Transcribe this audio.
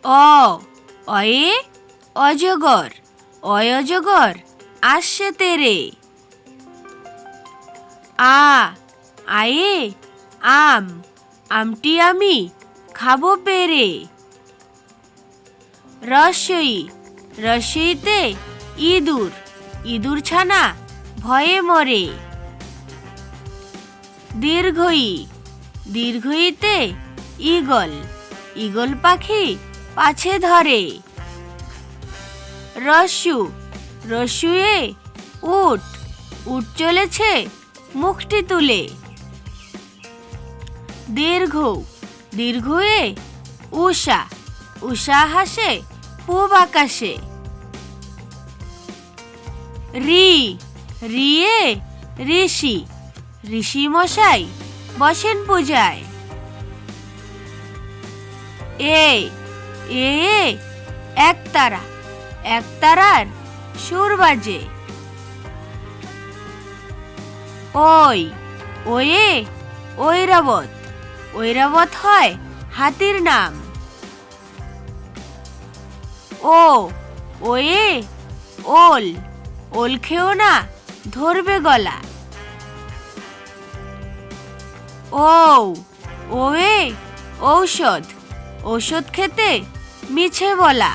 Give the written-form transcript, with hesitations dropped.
অ অয়ে অজগর, অজগর আসছে তেরে। আয়ে আম, আমটি আমি খাবো পেরে। রস্বই, রস্বইতে ইঁদুর, ইঁদুর ছানা ভয়ে মরে। দীর্ঘই, দীর্ঘইতে ঈগল, ঈগল পাখি পাছে ধরে। রস্যু, রস্যুয়ে উট, উট চলেছে মুখটি তুলে। দীর্ঘ, দীর্ঘয়ে উষা, উষা হাসে পূব আকাশে। রি, রিয়ে ঋষি, ঋষি মশাই বসেন পূজায়। এ, এ একতারা, একতারার সুর বাজে। ওই, ওয়ে ঐরাবত, ঐরাবত হয় হাতির নাম। ও, ওয়ে ওল, ওল খেও না ধরবে গলা। ও, ওয়ে ঔষধ, ঔষধ খেতে মিছে বলা।